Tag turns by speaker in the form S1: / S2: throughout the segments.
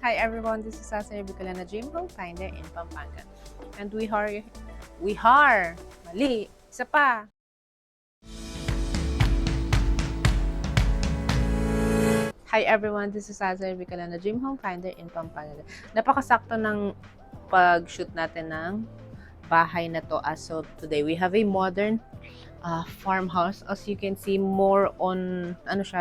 S1: Hi everyone, this is Cesar Bicolana, Dream Home Finder in Pampanga. And mali, isa pa. Hi everyone, this is Cesar Bicolana, Dream Home Finder in Pampanga. Napakasakto ng pag-shoot natin ng bahay na to as of today. We have a modern farmhouse. As you can see, more on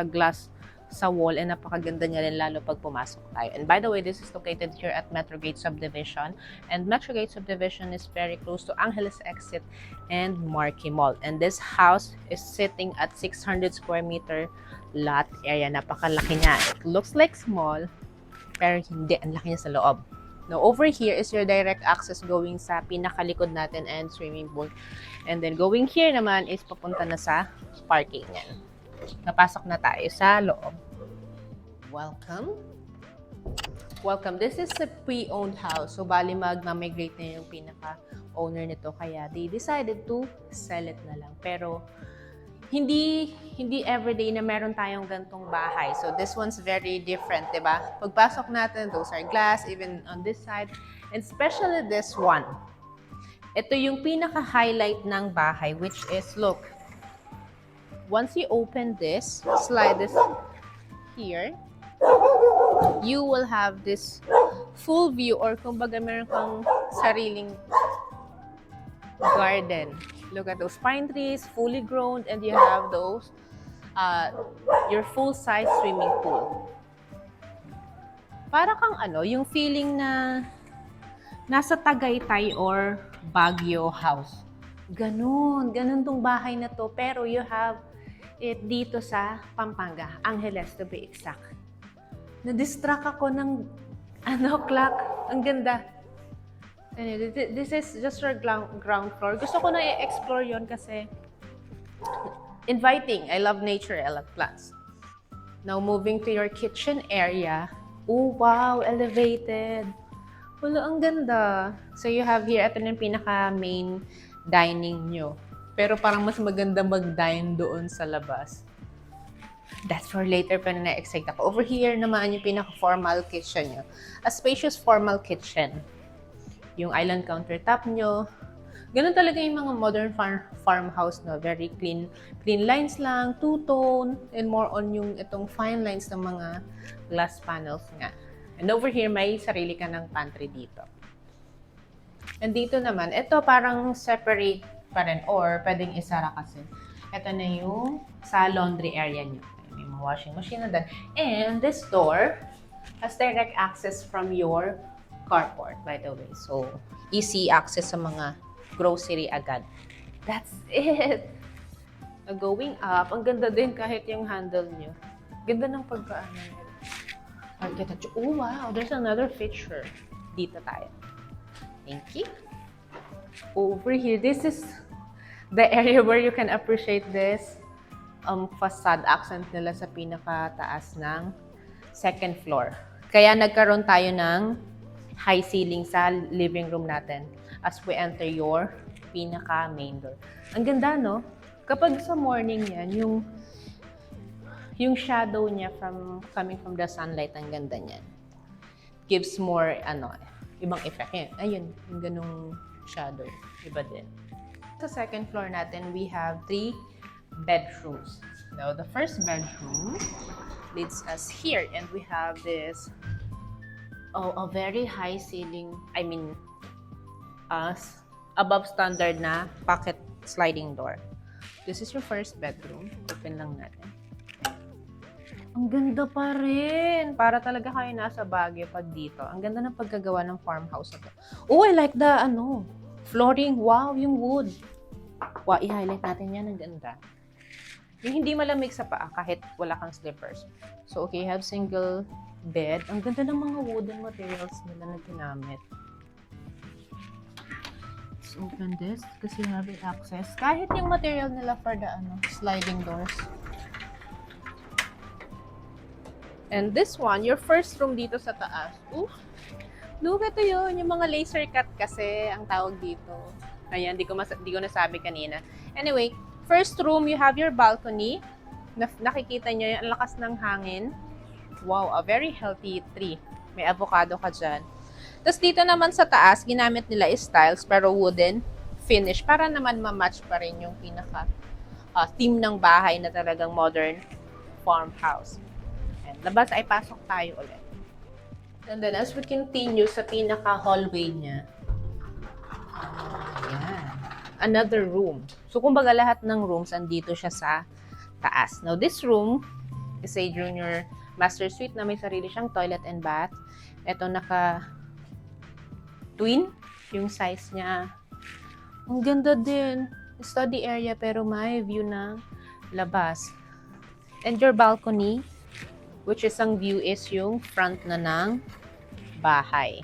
S1: glass sa wall, and napakaganda niya rin lalo pag pumasok tayo. And by the way, this is located here at Metrogate Subdivision, and Metrogate Subdivision is very close to Angeles Exit and Marquee Mall. And this house is sitting at 600 square meter lot area. Napakalaki niya. It looks like small, pero hindi. Ang laki niya sa loob. Now, over here is your direct access going sa pinakalikod natin and swimming pool. And then going here naman is papunta na sa parking niyan. Napasok na tayo sa loob. Welcome. Welcome. This is a pre-owned house. So, bali mag-migrate na yung pinaka-owner nito. Kaya they decided to sell it na lang. Pero, hindi everyday na meron tayong gantong bahay. So, this one's very different, diba? Pagpasok natin, those are glass, even on this side. And especially this one. Ito yung pinaka-highlight ng bahay, which is, look, once you open this, slide this here, you will have this full view, or kumbaga meron kang sariling garden. Look at those pine trees, fully grown, and you have those, your full-size swimming pool. Para kang yung feeling na nasa Tagaytay or Baguio house. Ganun tong bahay na to, pero you have it dito sa Pampanga, Angeles to be exact. Na-distract ako ng clock. Ang ganda. This is just your ground floor. Gusto ko na i-explore yon kasi inviting. I love nature. I love plants. Now, moving to your kitchen area. Oh, wow! Elevated. Wala, ang ganda. So, you have here, ito na yung pinaka-main dining nyo. Pero parang mas maganda mag-dine doon sa labas. That's for later, pero na-excite ako. Over here naman yung pinaka-formal kitchen nyo. A spacious formal kitchen. Yung island countertop nyo. Ganun talaga yung mga modern farmhouse, no? Very clean lines lang, two-tone, and more on yung itong fine lines ng mga glass panels nga. And over here, may sarili ka ng pantry dito. And dito naman, ito parang separate pa rin, or pwedeng isara kasi. Ito na yung sa laundry area nyo. May mga washing machine na doon. And this door has direct access from your carport, by the way. So, easy access sa mga grocery agad. That's it! Going up, ang ganda din kahit yung handle nyo. Ganda ng pagkaano nyo. Architecture. Oh, wow! There's another feature. Dito tayo. Thank you. Over here, this is the area where you can appreciate this facade accent nila sa pinakataas ng second floor. Kaya nagkaroon tayo ng high ceiling sa living room natin as we enter your pinaka main door. Ang ganda, no? Kapag sa morning yan, yung shadow niya coming from the sunlight, ang ganda niyan. Gives more, ibang effect. Ayun, yung ganung shadow. Iba din. Sa second floor natin, we have 3 bedrooms. Now, the first bedroom leads us here, and we have this, a very high ceiling, above standard na pocket sliding door. This is your first bedroom. Open lang natin. Ang ganda pa rin. Para talaga kayo nasa Baguio pag dito. Ang ganda ng pagkagawa ng farmhouse na to. Oh, I like the, flooring. Wow, yung wood. Wow, i-highlight natin yan. Ang ganda. Yung hindi malamig sa paa kahit wala kang slippers. So, okay, you have single bed. Ang ganda ng mga wooden materials nila na ginamit. Let's open this kasi you have access. Kahit yung material nila for the, sliding doors. And this one, your first room dito sa taas. Ooh, look, ito yun. Yung mga laser cut kasi ang tawag dito. Ayan, di ko nasabi kanina. Anyway, first room, you have your balcony. Nakikita nyo yung lakas ng hangin. Wow, a very healthy tree. May avocado ka dyan. Tapos dito naman sa taas, ginamit nila is tiles pero wooden finish para naman ma-match pa rin yung pinaka theme ng bahay na talagang modern farmhouse. And labas ay pasok tayo ulit. And then as we continue sa pinaka-hallway niya, ayan, another room. So kumbaga lahat ng rooms andito siya sa taas. Now this room is a junior master suite na may sarili siyang toilet and bath. Ito naka-twin yung size niya. Ang ganda din. Study area pero may view ng labas. And your balcony, which is ang view is yung front na ng bahay.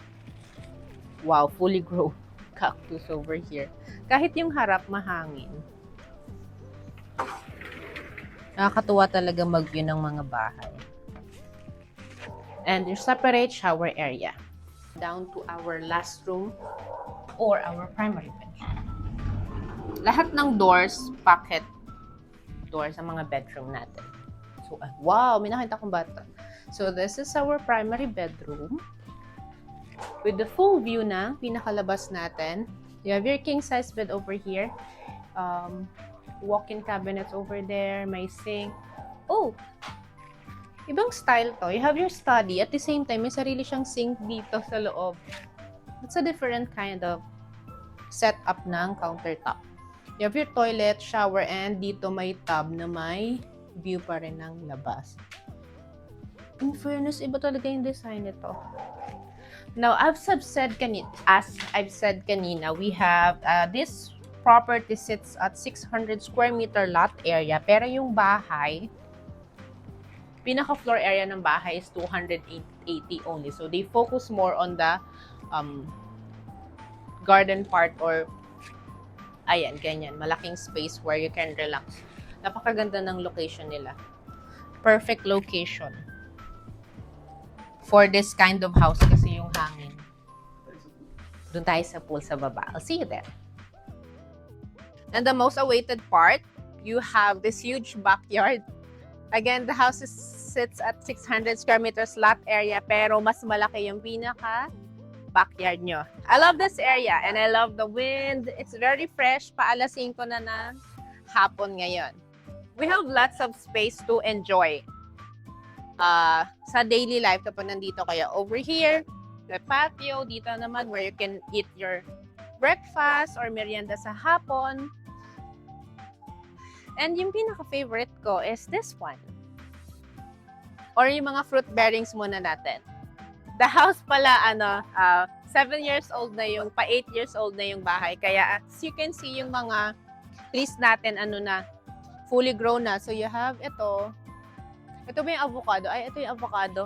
S1: Wow, fully grown cactus over here. Kahit yung harap mahangin. Nakakatuwa talaga mag-view ng mga bahay. And your separate shower area. Down to our last room or our primary bedroom. Lahat ng doors, pocket doors sa mga bedroom natin. So, wow, may nakita kong bata. So, this is our primary bedroom. With the full view na pinakalabas natin. You have your king-size bed over here. Walk-in cabinets over there. May sink. Oh! Ibang style to. You have your study. At the same time, may sarili siyang sink dito sa loob. It's a different kind of setup ng countertop. You have your toilet, shower, and dito may tub na may view pa rin ng labas. In fairness, iba talaga yung design nito. Now, as I've said kanina, we have this property sits at 600 square meter lot area, pero yung bahay, pinaka-floor area ng bahay is 280 only. So, they focus more on the garden part or ayan, ganyan. Malaking space where you can relax. Napakaganda ng location nila. Perfect location for this kind of house kasi yung hangin. Doon tayo sa pool sa baba. I'll see you there. And the most awaited part, you have this huge backyard. Again, the house sits at 600 square meters lot area, pero mas malaki yung pinaka backyard nyo. I love this area and I love the wind. It's very fresh. Paalas 5 na ng hapon ngayon. We have lots of space to enjoy sa daily life kapag nandito kayo. Over here, the patio. Dito naman where you can eat your breakfast or merienda sa hapon. And yung pinaka-favorite ko is this one. Or yung mga fruit bearings muna natin. The house pala, 7 years old na yung, pa 8 years old na yung bahay. Kaya as you can see, yung mga trees natin, fully grown na. So you have ito. Ito ba yung avocado? Ay, ito yung avocado.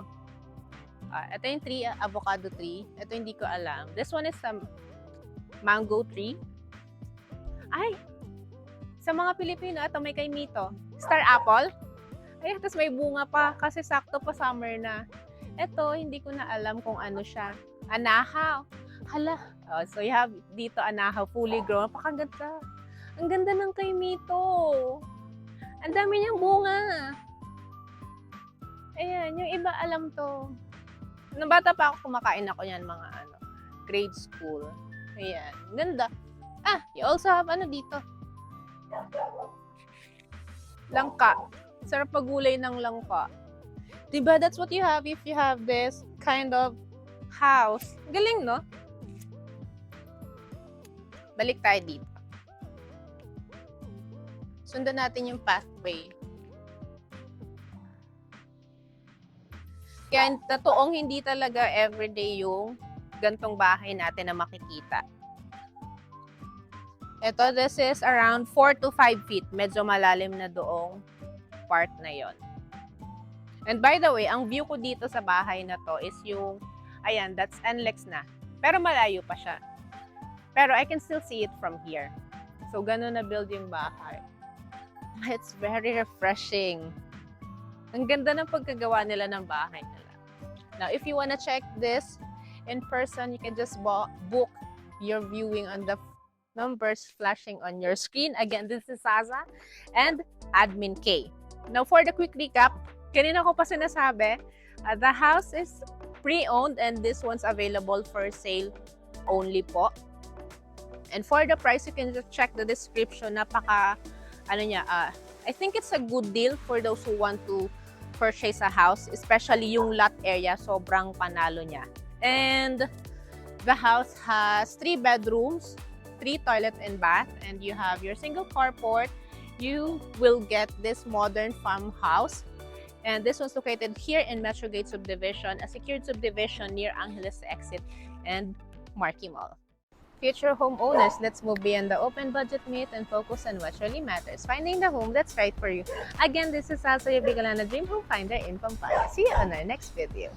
S1: Ito yung avocado tree. Ito hindi ko alam. This one is some mango tree. Ay, sa mga Pilipino, ito may kay Mito. Star apple. Ay, tapos may bunga pa kasi sakto pa summer na. Ito, hindi ko na alam kung ano siya. Anahaw. Hala. So you have dito anahaw, fully grown. Napakaganda. Ang ganda ng kay Mito. Ang dami niyang bunga. Ayan, yung iba alam to. Nung bata pa ako, kumakain ako yan mga grade school. Ayan, ganda. You also have dito. Langka. Sarap pagulay ng langka. Diba, that's what you have if you have this kind of house. Galing, no? Balik tayo dito. Sundan natin yung pathway. Kaya totoong hindi talaga everyday yung gantong bahay natin na makikita. Ito, this is around 4 to 5 feet. Medyo malalim na doong part na yon. And by the way, ang view ko dito sa bahay na to is yung, ayan, that's NLEX na. Pero malayo pa siya. Pero I can still see it from here. So, ganun na build yung bahay. It's very refreshing. Ang ganda ng pagkagawa nila ng bahay nila. Now, if you wanna check this in person, you can just book your viewing on the numbers flashing on your screen. Again, this is Saza and Admin K. Now, for the quick recap, kanina ko pa sinasabi, the house is pre-owned, and this one's available for sale only po. And for the price, you can just check the description. I think it's a good deal for those who want to purchase a house, especially yung lot area, sobrang panalo niya. And the house has 3 bedrooms, 3 toilet and bath, and you have your single carport. You will get this modern farmhouse. And this one's located here in Metrogate Subdivision, a secured subdivision near Angeles Exit and Marquee Mall. Future homeowners, let's move beyond the open budget myth and focus on what really matters, finding the home that's right for you. Again, this is Salsa, your Bicolana Dream Home Finder in Pampanga. See you on our next video.